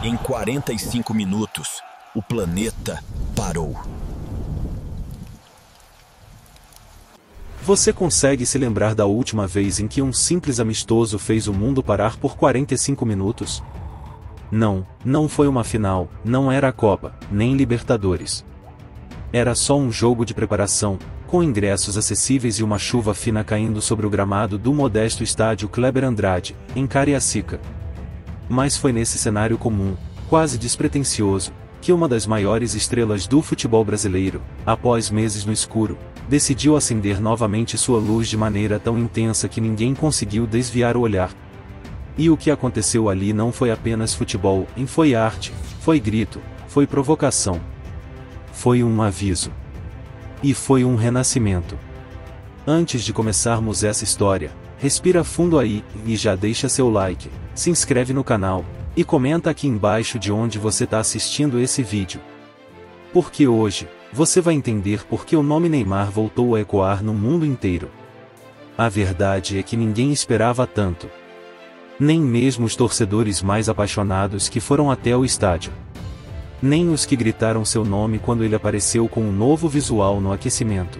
Em 45 minutos, o planeta parou. Você consegue se lembrar da última vez em que um simples amistoso fez o mundo parar por 45 minutos? Não foi uma final, não era a Copa, nem Libertadores. Era só um jogo de preparação, com ingressos acessíveis e uma chuva fina caindo sobre o gramado do modesto estádio Kleber Andrade, em Cariacica. Mas foi nesse cenário comum, quase despretensioso, que uma das maiores estrelas do futebol brasileiro, após meses no escuro, decidiu acender novamente sua luz de maneira tão intensa que ninguém conseguiu desviar o olhar. E o que aconteceu ali não foi apenas futebol, foi arte, foi grito, foi provocação. Foi um aviso. E foi um renascimento. Antes de começarmos essa história, respira fundo aí, e já deixa seu like, se inscreve no canal, e comenta aqui embaixo de onde você está assistindo esse vídeo. Porque hoje, você vai entender por que o nome Neymar voltou a ecoar no mundo inteiro. A verdade é que ninguém esperava tanto. Nem mesmo os torcedores mais apaixonados que foram até o estádio. Nem os que gritaram seu nome quando ele apareceu com um novo visual no aquecimento.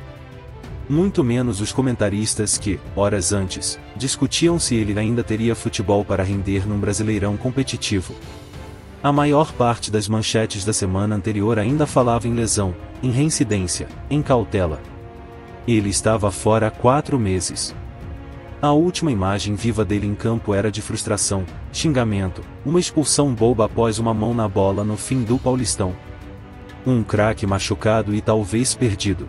Muito menos os comentaristas que, horas antes, discutiam se ele ainda teria futebol para render num Brasileirão competitivo. A maior parte das manchetes da semana anterior ainda falava em lesão, em reincidência, em cautela. Ele estava fora há 4 meses. A última imagem viva dele em campo era de frustração, xingamento, uma expulsão boba após uma mão na bola no fim do Paulistão. Um craque machucado e talvez perdido.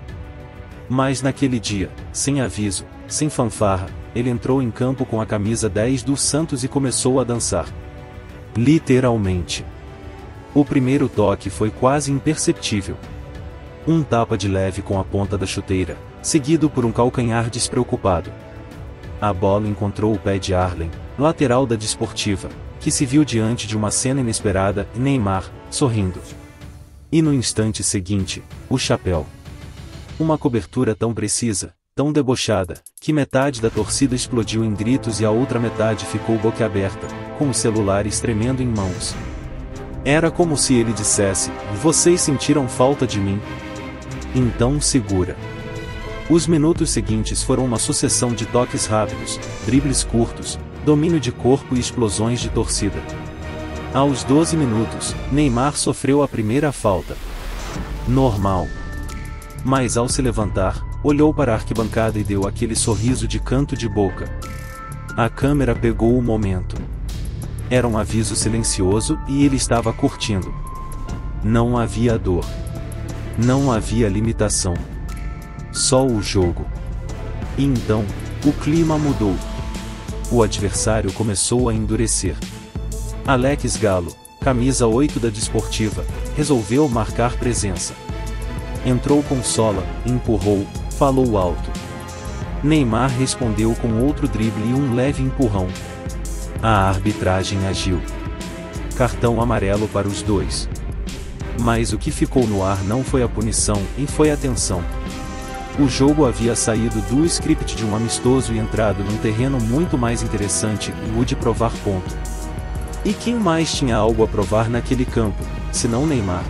Mas naquele dia, sem aviso, sem fanfarra, ele entrou em campo com a camisa 10 do Santos e começou a dançar. Literalmente. O primeiro toque foi quase imperceptível. Um tapa de leve com a ponta da chuteira, seguido por um calcanhar despreocupado. A bola encontrou o pé de Arlen, lateral da Desportiva, que se viu diante de uma cena inesperada e Neymar, sorrindo. E no instante seguinte, o chapéu. Uma cobertura tão precisa, tão debochada, que metade da torcida explodiu em gritos e a outra metade ficou boquiaberta, com os celulares tremendo em mãos. Era como se ele dissesse: "Vocês sentiram falta de mim? Então segura." Os minutos seguintes foram uma sucessão de toques rápidos, dribles curtos, domínio de corpo e explosões de torcida. Aos 12 minutos, Neymar sofreu a primeira falta. Normal. Mas ao se levantar, olhou para a arquibancada e deu aquele sorriso de canto de boca. A câmera pegou o momento. Era um aviso silencioso e ele estava curtindo. Não havia dor. Não havia limitação. Só o jogo. E então, o clima mudou. O adversário começou a endurecer. Alex Galo, camisa 8 da Desportiva, resolveu marcar presença. Entrou com sola, empurrou, falou alto. Neymar respondeu com outro drible e um leve empurrão. A arbitragem agiu. Cartão amarelo para os dois. Mas o que ficou no ar não foi a punição, foi a tensão. O jogo havia saído do script de um amistoso e entrado num terreno muito mais interessante, o de provar ponto. E quem mais tinha algo a provar naquele campo, senão Neymar?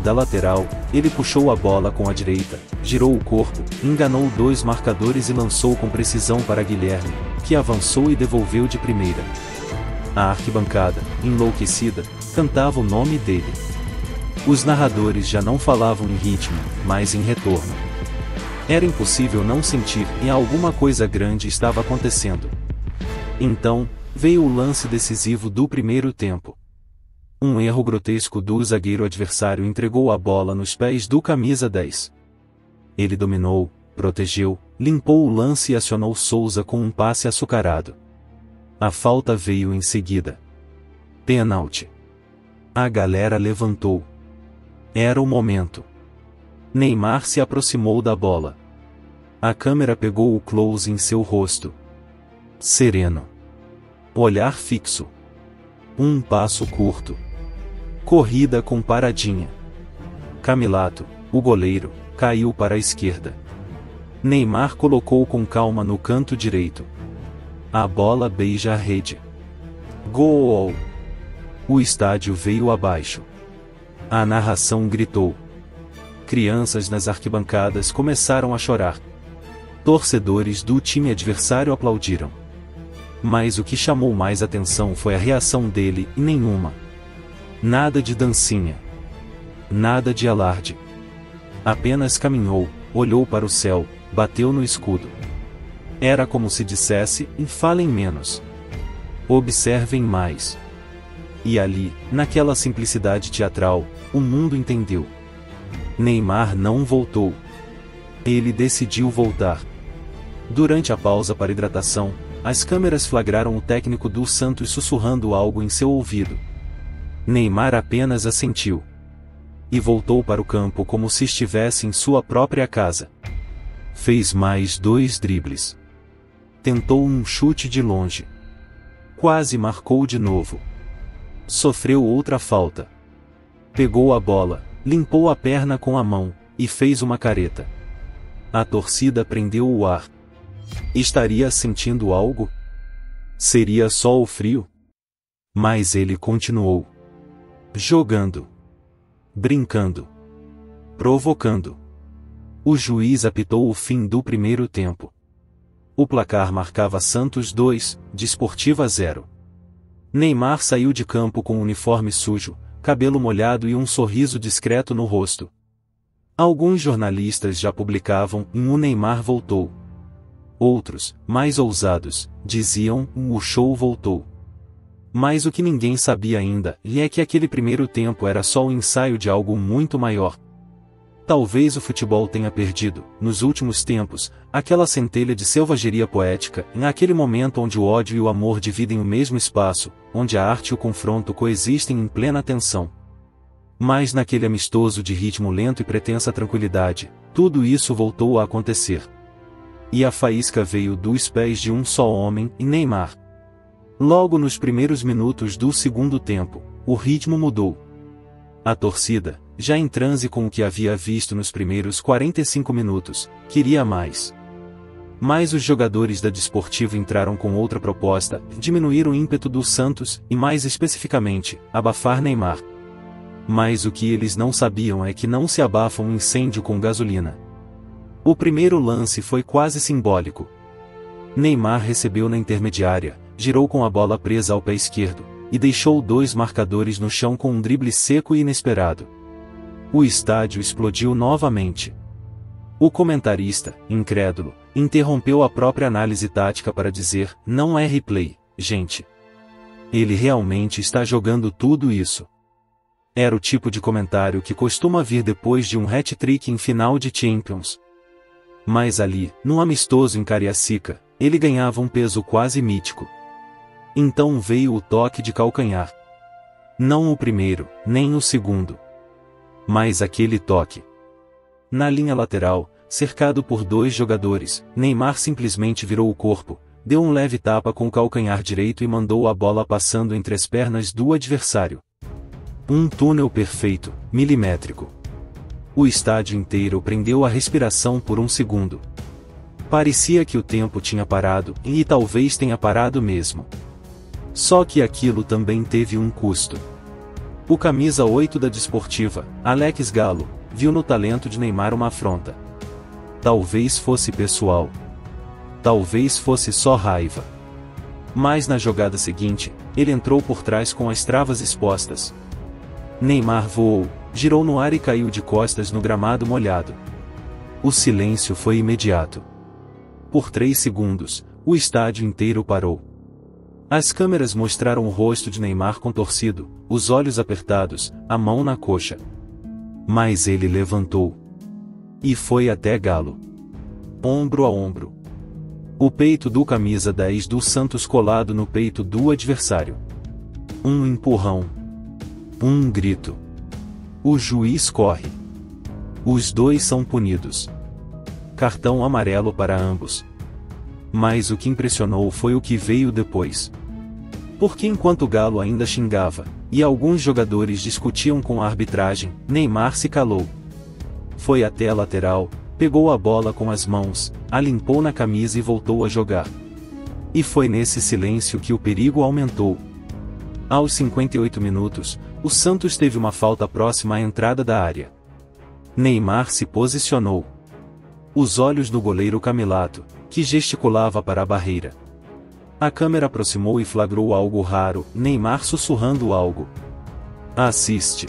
Da lateral, ele puxou a bola com a direita, girou o corpo, enganou 2 marcadores e lançou com precisão para Guilherme, que avançou e devolveu de primeira. A arquibancada, enlouquecida, cantava o nome dele. Os narradores já não falavam em ritmo, mas em retorno. Era impossível não sentir que alguma coisa grande estava acontecendo. Então, veio o lance decisivo do primeiro tempo. Um erro grotesco do zagueiro adversário entregou a bola nos pés do camisa 10. Ele dominou, protegeu, limpou o lance e acionou Souza com um passe açucarado. A falta veio em seguida. Pênalti. A galera levantou. Era o momento. Neymar se aproximou da bola. A câmera pegou o close em seu rosto. Sereno. Olhar fixo. Um passo curto. Corrida com paradinha. Camilato, o goleiro, caiu para a esquerda. Neymar colocou com calma no canto direito. A bola beija a rede. Gol! O estádio veio abaixo. A narração gritou. Crianças nas arquibancadas começaram a chorar. Torcedores do time adversário aplaudiram. Mas o que chamou mais atenção foi a reação dele, e nenhuma. Nada de dancinha. Nada de alarde. Apenas caminhou, olhou para o céu, bateu no escudo. Era como se dissesse, falem menos. Observem mais. E ali, naquela simplicidade teatral, o mundo entendeu. Neymar não voltou. Ele decidiu voltar. Durante a pausa para hidratação, as câmeras flagraram o técnico do Santos sussurrando algo em seu ouvido. Neymar apenas assentiu. E voltou para o campo como se estivesse em sua própria casa. Fez mais 2 dribles. Tentou um chute de longe. Quase marcou de novo. Sofreu outra falta. Pegou a bola, limpou a perna com a mão, e fez uma careta. A torcida prendeu o ar. Estaria sentindo algo? Seria só o frio? Mas ele continuou. Jogando. Brincando. Provocando. O juiz apitou o fim do primeiro tempo. O placar marcava Santos 2, Desportiva 0. Neymar saiu de campo com o uniforme sujo, cabelo molhado e um sorriso discreto no rosto. Alguns jornalistas já publicavam "O Neymar voltou". Outros, mais ousados, diziam "O show voltou". Mas o que ninguém sabia ainda é que aquele primeiro tempo era só o ensaio de algo muito maior. Talvez o futebol tenha perdido, nos últimos tempos, aquela centelha de selvageria poética, naquele momento onde o ódio e o amor dividem o mesmo espaço, onde a arte e o confronto coexistem em plena tensão. Mas naquele amistoso de ritmo lento e pretensa tranquilidade, tudo isso voltou a acontecer. E a faísca veio dos pés de um só homem, Neymar. Logo nos primeiros minutos do segundo tempo, o ritmo mudou. A torcida, já em transe com o que havia visto nos primeiros 45 minutos, queria mais. Mas os jogadores da Desportiva entraram com outra proposta: diminuir o ímpeto do Santos, e mais especificamente, abafar Neymar. Mas o que eles não sabiam é que não se abafa um incêndio com gasolina. O primeiro lance foi quase simbólico. Neymar recebeu na intermediária, girou com a bola presa ao pé esquerdo, e deixou 2 marcadores no chão com um drible seco e inesperado. O estádio explodiu novamente. O comentarista, incrédulo, interrompeu a própria análise tática para dizer: "Não é replay, gente. Ele realmente está jogando tudo isso." Era o tipo de comentário que costuma vir depois de um hat-trick em final de Champions. Mas ali, no amistoso em Cariacica, ele ganhava um peso quase mítico. Então veio o toque de calcanhar. Não o primeiro, nem o segundo. Mas aquele toque. Na linha lateral, cercado por 2 jogadores, Neymar simplesmente virou o corpo, deu um leve tapa com o calcanhar direito e mandou a bola passando entre as pernas do adversário. Um túnel perfeito, milimétrico. O estádio inteiro prendeu a respiração por um segundo. Parecia que o tempo tinha parado, e talvez tenha parado mesmo. Só que aquilo também teve um custo. O camisa 8 da Desportiva, Alex Galo, viu no talento de Neymar uma afronta. Talvez fosse pessoal. Talvez fosse só raiva. Mas na jogada seguinte, ele entrou por trás com as travas expostas. Neymar voou, girou no ar e caiu de costas no gramado molhado. O silêncio foi imediato. Por 3 segundos, o estádio inteiro parou. As câmeras mostraram o rosto de Neymar contorcido, os olhos apertados, a mão na coxa. Mas ele levantou. E foi até Galo. Ombro a ombro. O peito do camisa 10 do Santos colado no peito do adversário. Um empurrão. Um grito. O juiz corre. Os 2 são punidos. Cartão amarelo para ambos. Mas o que impressionou foi o que veio depois. Porque enquanto o Galo ainda xingava, e alguns jogadores discutiam com a arbitragem, Neymar se calou. Foi até a lateral, pegou a bola com as mãos, a limpou na camisa e voltou a jogar. E foi nesse silêncio que o perigo aumentou. Aos 58 minutos, o Santos teve uma falta próxima à entrada da área. Neymar se posicionou. Os olhos do goleiro Camelato, que gesticulava para a barreira. A câmera aproximou e flagrou algo raro, Neymar sussurrando algo. Assiste.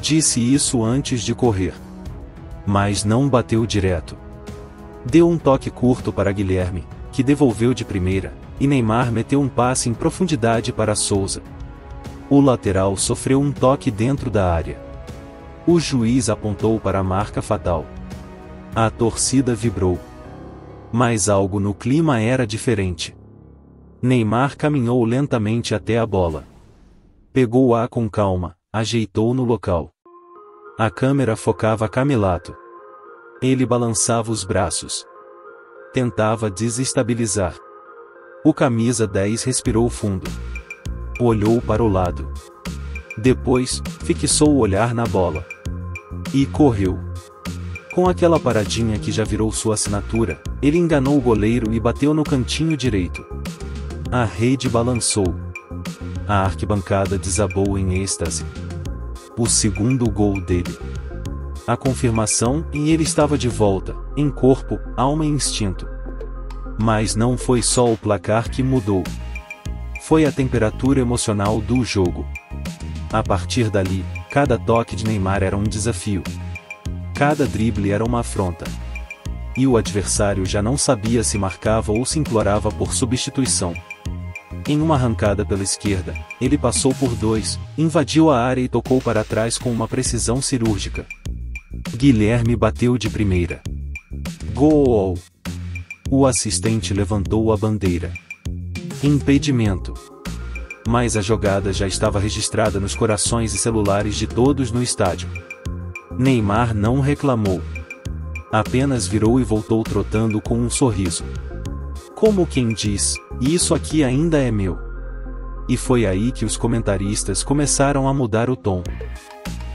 Disse isso antes de correr. Mas não bateu direto. Deu um toque curto para Guilherme, que devolveu de primeira, e Neymar meteu um passe em profundidade para Souza. O lateral sofreu um toque dentro da área. O juiz apontou para a marca fatal. A torcida vibrou. Mas algo no clima era diferente. Neymar caminhou lentamente até a bola. Pegou-a com calma, ajeitou no local. A câmera focava Camelato. Ele balançava os braços. Tentava desestabilizar. O camisa 10 respirou fundo. Olhou para o lado. Depois, fixou o olhar na bola. E correu. Com aquela paradinha que já virou sua assinatura, ele enganou o goleiro e bateu no cantinho direito. A rede balançou. A arquibancada desabou em êxtase. O segundo gol dele. A confirmação, e ele estava de volta, em corpo, alma e instinto. Mas não foi só o placar que mudou. Foi a temperatura emocional do jogo. A partir dali, cada toque de Neymar era um desafio. Cada drible era uma afronta. E o adversário já não sabia se marcava ou se implorava por substituição. Em uma arrancada pela esquerda, ele passou por dois, invadiu a área e tocou para trás com uma precisão cirúrgica. Guilherme bateu de primeira. Gol! O assistente levantou a bandeira. Impedimento. Mas a jogada já estava registrada nos corações e celulares de todos no estádio. Neymar não reclamou. Apenas virou e voltou trotando com um sorriso. Como quem diz, isso aqui ainda é meu. E foi aí que os comentaristas começaram a mudar o tom.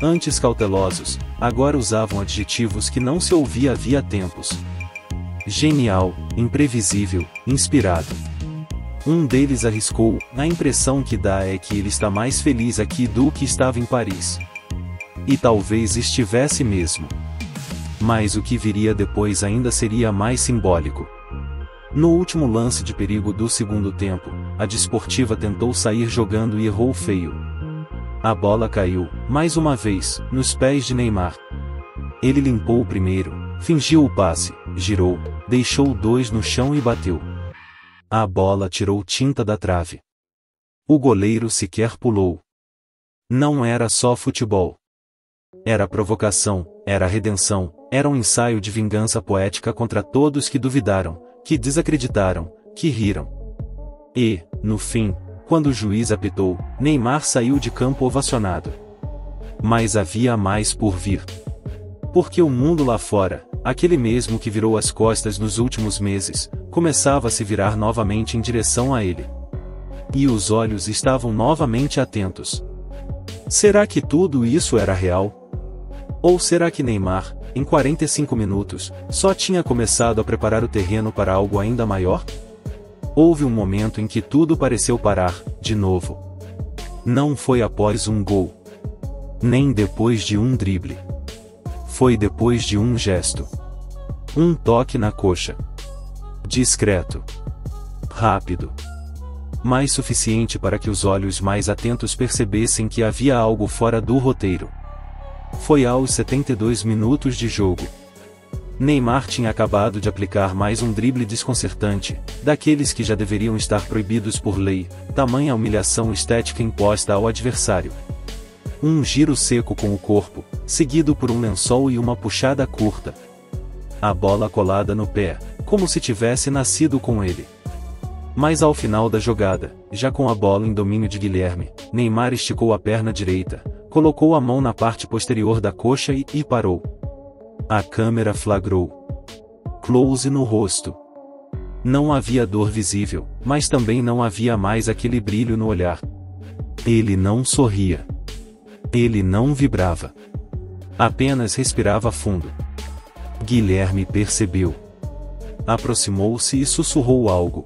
Antes cautelosos, agora usavam adjetivos que não se ouvia havia tempos. Genial, imprevisível, inspirado. Um deles arriscou, a impressão que dá é que ele está mais feliz aqui do que estava em Paris. E talvez estivesse mesmo. Mas o que viria depois ainda seria mais simbólico. No último lance de perigo do segundo tempo, a Desportiva tentou sair jogando e errou feio. A bola caiu, mais uma vez, nos pés de Neymar. Ele limpou o primeiro, fingiu o passe, girou, deixou dois no chão e bateu. A bola tirou tinta da trave. O goleiro sequer pulou. Não era só futebol. Era provocação, era redenção, era um ensaio de vingança poética contra todos que duvidaram, que desacreditaram, que riram. E, no fim, quando o juiz apitou, Neymar saiu de campo ovacionado. Mas havia mais por vir. Porque o mundo lá fora, aquele mesmo que virou as costas nos últimos meses, começava a se virar novamente em direção a ele. E os olhos estavam novamente atentos. Será que tudo isso era real? Ou será que Neymar, em 45 minutos, só tinha começado a preparar o terreno para algo ainda maior? Houve um momento em que tudo pareceu parar, de novo. Não foi após um gol. Nem depois de um drible. Foi depois de um gesto. Um toque na coxa. Discreto. Rápido. Mas suficiente para que os olhos mais atentos percebessem que havia algo fora do roteiro. Foi aos 72 minutos de jogo. Neymar tinha acabado de aplicar mais um drible desconcertante, daqueles que já deveriam estar proibidos por lei, tamanha humilhação estética imposta ao adversário. Um giro seco com o corpo, seguido por um lençol e uma puxada curta. A bola colada no pé, como se tivesse nascido com ele. Mas ao final da jogada, já com a bola em domínio de Guilherme, Neymar esticou a perna direita, colocou a mão na parte posterior da coxa e parou. A câmera flagrou. Close no rosto. Não havia dor visível, mas também não havia mais aquele brilho no olhar. Ele não sorria. Ele não vibrava. Apenas respirava fundo. Guilherme percebeu. Aproximou-se e sussurrou algo.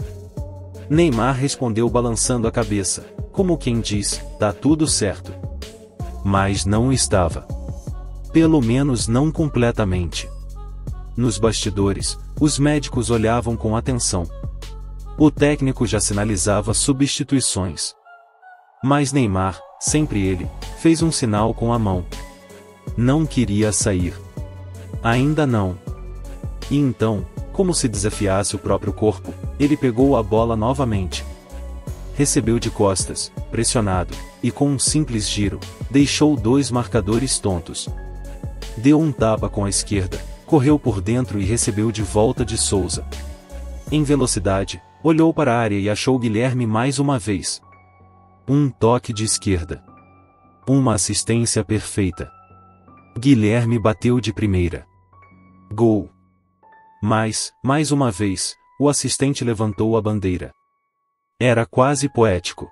Neymar respondeu balançando a cabeça. como quem diz, tá tudo certo. Mas não estava. Pelo menos não completamente. Nos bastidores, os médicos olhavam com atenção. O técnico já sinalizava substituições. Mas Neymar, sempre ele, fez um sinal com a mão. Não queria sair. Ainda não. E então, como se desafiasse o próprio corpo, ele pegou a bola novamente. Recebeu de costas, pressionado, e com um simples giro, deixou 2 marcadores tontos. Deu um tapa com a esquerda, correu por dentro e recebeu de volta de Souza. Em velocidade, olhou para a área e achou Guilherme mais uma vez. Um toque de esquerda. Uma assistência perfeita. Guilherme bateu de primeira. Gol. Mas, mais uma vez, o assistente levantou a bandeira. Era quase poético.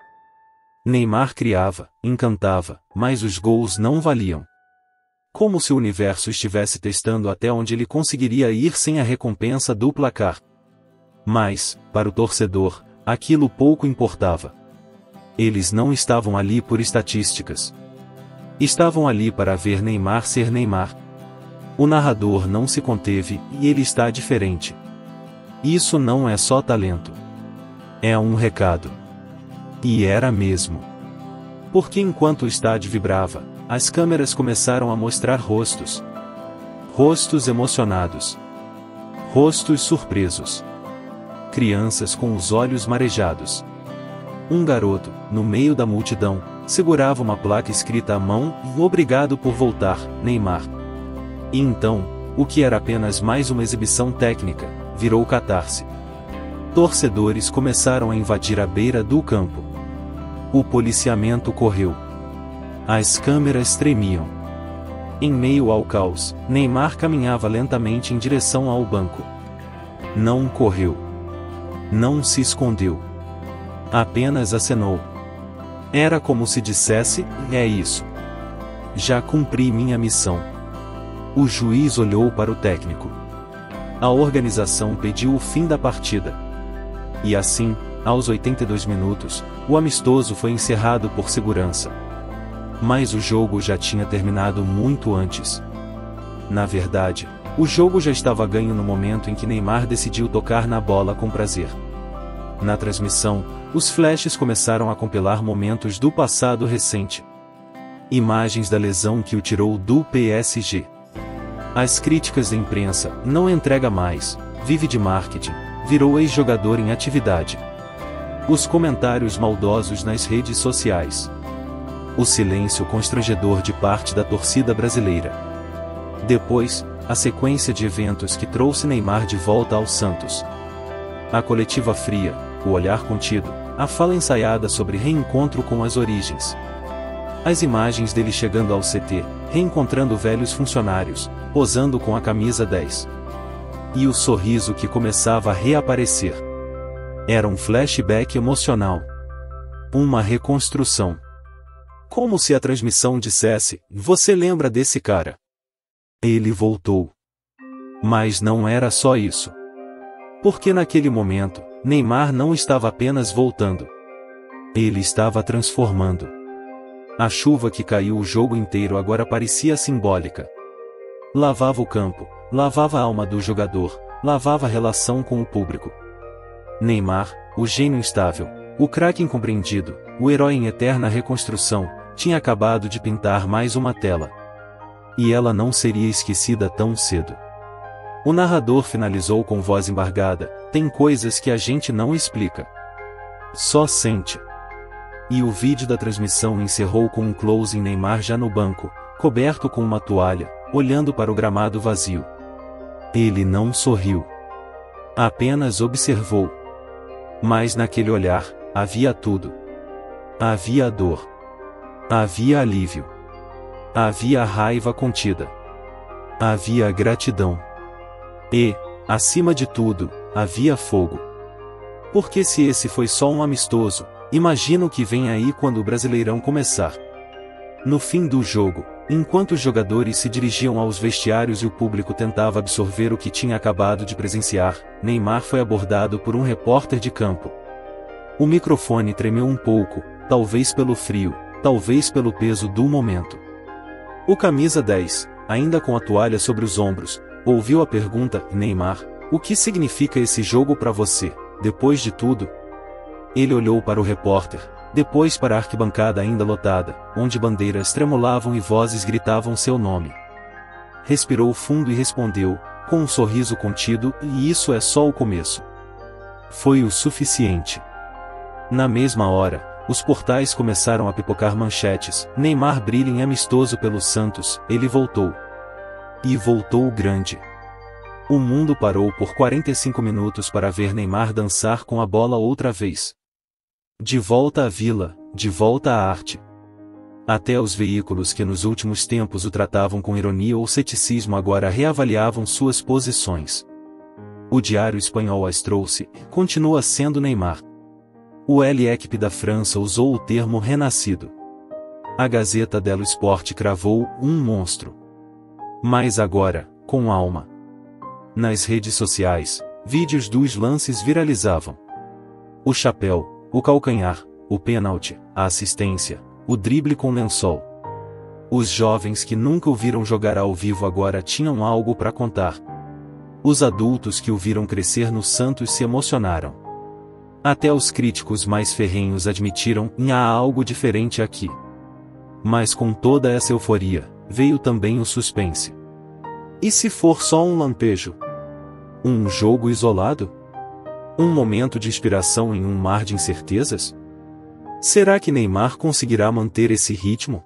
Neymar criava, encantava, mas os gols não valiam. Como se o universo estivesse testando até onde ele conseguiria ir sem a recompensa do placar. Mas, para o torcedor, aquilo pouco importava. Eles não estavam ali por estatísticas. Estavam ali para ver Neymar ser Neymar. O narrador não se conteve, e ele está diferente. Isso não é só talento. É um recado. E era mesmo. Porque enquanto o estádio vibrava, as câmeras começaram a mostrar rostos. Rostos emocionados. Rostos surpresos. Crianças com os olhos marejados. Um garoto, no meio da multidão, segurava uma placa escrita à mão, obrigado por voltar, Neymar. E então, o que era apenas mais uma exibição técnica, virou catarse. Torcedores começaram a invadir a beira do campo. O policiamento correu. As câmeras tremiam. Em meio ao caos, Neymar caminhava lentamente em direção ao banco. Não correu. Não se escondeu. Apenas acenou. Era como se dissesse, é isso. Já cumpri minha missão. O juiz olhou para o técnico. A organização pediu o fim da partida. E assim, aos 82 minutos, o amistoso foi encerrado por segurança. Mas o jogo já tinha terminado muito antes. Na verdade, o jogo já estava ganho no momento em que Neymar decidiu tocar na bola com prazer. Na transmissão, os flashes começaram a compilar momentos do passado recente. Imagens da lesão que o tirou do PSG. As críticas da imprensa, não entrega mais, vive de marketing, virou ex-jogador em atividade. Os comentários maldosos nas redes sociais. O silêncio constrangedor de parte da torcida brasileira. Depois, a sequência de eventos que trouxe Neymar de volta ao Santos. A coletiva fria, o olhar contido, a fala ensaiada sobre reencontro com as origens. As imagens dele chegando ao CT, reencontrando velhos funcionários, posando com a camisa 10. E o sorriso que começava a reaparecer. Era um flashback emocional. Uma reconstrução. Como se a transmissão dissesse, você lembra desse cara? Ele voltou. Mas não era só isso. Porque naquele momento, Neymar não estava apenas voltando. Ele estava transformando. A chuva que caiu o jogo inteiro agora parecia simbólica. Lavava o campo, lavava a alma do jogador, lavava a relação com o público. Neymar, o gênio instável, o craque incompreendido, o herói em eterna reconstrução, tinha acabado de pintar mais uma tela. E ela não seria esquecida tão cedo. O narrador finalizou com voz embargada, tem coisas que a gente não explica. Só sente. E o vídeo da transmissão encerrou com um close em Neymar já no banco, coberto com uma toalha, olhando para o gramado vazio. Ele não sorriu. Apenas observou. Mas naquele olhar, havia tudo. Havia dor. Havia alívio. Havia raiva contida. Havia gratidão. E, acima de tudo, havia fogo. Porque se esse foi só um amistoso, imagina o que vem aí quando o Brasileirão começar. No fim do jogo, enquanto os jogadores se dirigiam aos vestiários e o público tentava absorver o que tinha acabado de presenciar, Neymar foi abordado por um repórter de campo. O microfone tremeu um pouco, talvez pelo frio, talvez pelo peso do momento. O camisa 10, ainda com a toalha sobre os ombros, ouviu a pergunta: Neymar, o que significa esse jogo para você, depois de tudo? Ele olhou para o repórter, depois para a arquibancada ainda lotada, onde bandeiras tremulavam e vozes gritavam seu nome. Respirou fundo e respondeu, com um sorriso contido: e isso é só o começo. Foi o suficiente. Na mesma hora, os portais começaram a pipocar manchetes: Neymar brilha em amistoso pelo Santos, ele voltou. E voltou grande. O mundo parou por 45 minutos para ver Neymar dançar com a bola outra vez. De volta à vila, de volta à arte. Até os veículos que nos últimos tempos o tratavam com ironia ou ceticismo agora reavaliavam suas posições. O diário espanhol AS trouxe, continua sendo Neymar. O L'Équipe da França usou o termo renascido. A Gazeta dello Sport cravou um monstro. Mas agora, com alma. Nas redes sociais, vídeos dos lances viralizavam. O chapéu, o calcanhar, o pênalti, a assistência, o drible com lençol. Os jovens que nunca o viram jogar ao vivo agora tinham algo para contar. Os adultos que o viram crescer no Santos se emocionaram. Até os críticos mais ferrenhos admitiram que há algo diferente aqui. Mas com toda essa euforia, veio também o suspense. E se for só um lampejo? Um jogo isolado? Um momento de inspiração em um mar de incertezas? Será que Neymar conseguirá manter esse ritmo?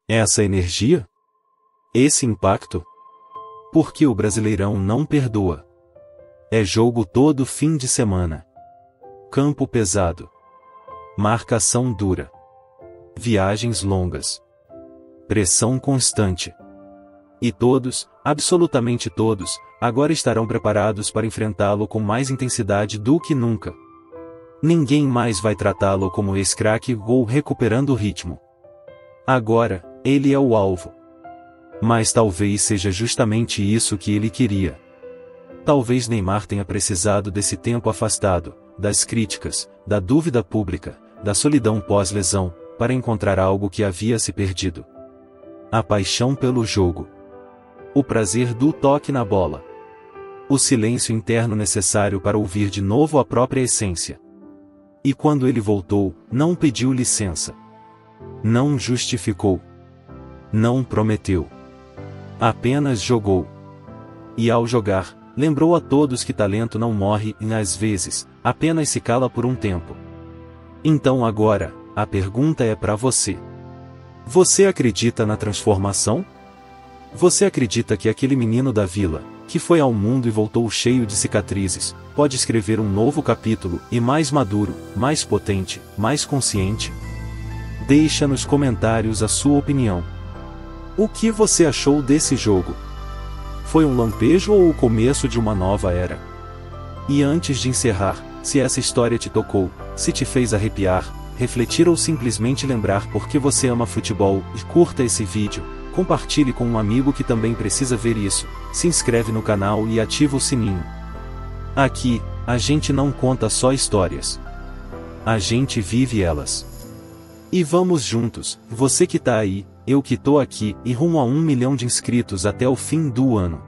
Essa energia? Esse impacto? Porque o Brasileirão não perdoa. É jogo todo fim de semana. Campo pesado. Marcação dura. Viagens longas. Pressão constante. E todos, absolutamente todos, agora estarão preparados para enfrentá-lo com mais intensidade do que nunca. Ninguém mais vai tratá-lo como ex-craque ou recuperando o ritmo. Agora, ele é o alvo. Mas talvez seja justamente isso que ele queria. Talvez Neymar tenha precisado desse tempo afastado, das críticas, da dúvida pública, da solidão pós-lesão, para encontrar algo que havia se perdido. A paixão pelo jogo. O prazer do toque na bola. O silêncio interno necessário para ouvir de novo a própria essência. E quando ele voltou, não pediu licença. Não justificou. Não prometeu. Apenas jogou. E ao jogar, lembrou a todos que talento não morre e às vezes, apenas se cala por um tempo. Então agora, a pergunta é para você. Você acredita na transformação? Você acredita que aquele menino da vila, que foi ao mundo e voltou cheio de cicatrizes, pode escrever um novo capítulo, e mais maduro, mais potente, mais consciente? Deixa nos comentários a sua opinião. O que você achou desse jogo? Foi um lampejo ou o começo de uma nova era? E antes de encerrar, se essa história te tocou, se te fez arrepiar, refletir ou simplesmente lembrar porque você ama futebol, e curta esse vídeo, compartilhe com um amigo que também precisa ver isso, se inscreve no canal e ativa o sininho. Aqui, a gente não conta só histórias. A gente vive elas. E vamos juntos, você que tá aí, eu que tô aqui, e rumo a 1 milhão de inscritos até o fim do ano.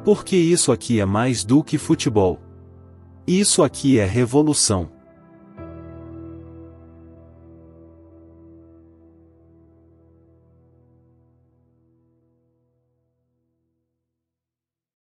Porque isso aqui é mais do que futebol. Isso aqui é revolução.